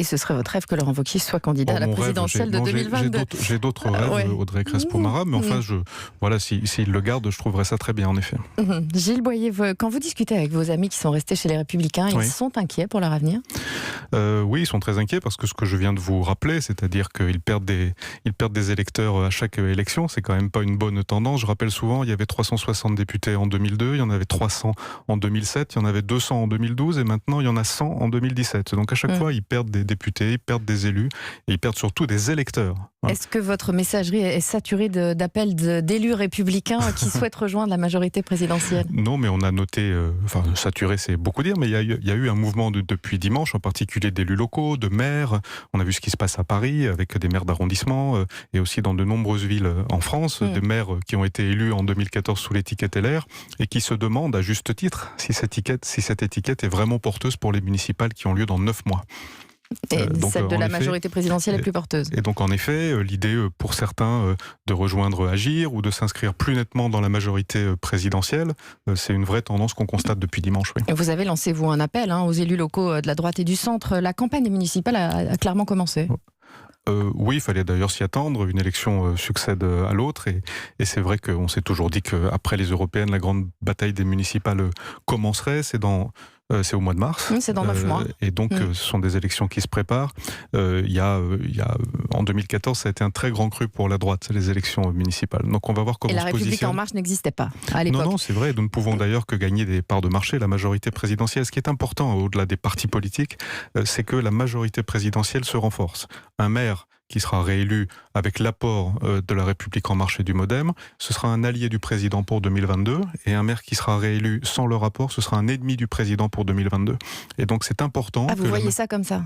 Et ce serait votre rêve que Laurent Wauquiez soit candidat à la présidentielle de 2022. J'ai d'autres rêves, Audrey Crespo-Mara, mais enfin, s'il le garde, je trouverais ça très bien, en effet. Gilles Boyer, quand vous discutez avec vos amis qui sont restés chez les Républicains, ils sont inquiets pour leur avenir ? Oui, ils sont très inquiets parce que ce que je viens de vous rappeler, c'est-à-dire qu'ils perdent des électeurs à chaque élection, c'est quand même pas une bonne tendance. Je rappelle souvent, il y avait 360 députés en 2002, il y en avait 300 en 2007, il y en avait 200 en 2012 et maintenant il y en a 100 en 2017. Donc à chaque fois, ils perdent des députés, ils perdent des élus et ils perdent surtout des électeurs. Voilà. Est-ce que votre messagerie est saturée d'appels d'élus républicains qui souhaitent rejoindre la majorité présidentielle ? Non, mais on a noté, saturé c'est beaucoup dire, mais il y a eu un mouvement depuis dimanche, en particulier d'élus locaux, de maires. On a vu ce qui se passe à Paris avec des maires d'arrondissement et aussi dans de nombreuses villes en France, des maires qui ont été élus en 2014 sous l'étiquette LR et qui se demandent à juste titre si cette étiquette est vraiment porteuse pour les municipales qui ont lieu dans 9 mois. Et celle de la majorité présidentielle est plus porteuse. Et donc en effet, l'idée pour certains de rejoindre Agir ou de s'inscrire plus nettement dans la majorité présidentielle, c'est une vraie tendance qu'on constate depuis dimanche. Oui. Vous avez lancé, vous, un appel aux élus locaux de la droite et du centre. La campagne municipale a clairement commencé. Oui, il fallait d'ailleurs s'y attendre. Une élection succède à l'autre et c'est vrai qu'on s'est toujours dit qu'après les européennes, la grande bataille des municipales commencerait. C'est au mois de mars. C'est dans 9 mois. Et donc, ce sont des élections qui se préparent. En 2014, ça a été un très grand cru pour la droite, les élections municipales. Donc, on va voir comment on se positionne. Et la République En Marche n'existait pas à l'époque. Non, c'est vrai. Nous ne pouvons d'ailleurs que gagner des parts de marché, la majorité présidentielle. Ce qui est important, au-delà des partis politiques, c'est que la majorité présidentielle se renforce. Un maire qui sera réélu avec l'apport de la République En Marche et du MoDem, ce sera un allié du président pour 2022, et un maire qui sera réélu sans le rapport, ce sera un ennemi du président pour 2022. Et donc c'est important. Vous voyez ça comme ça ?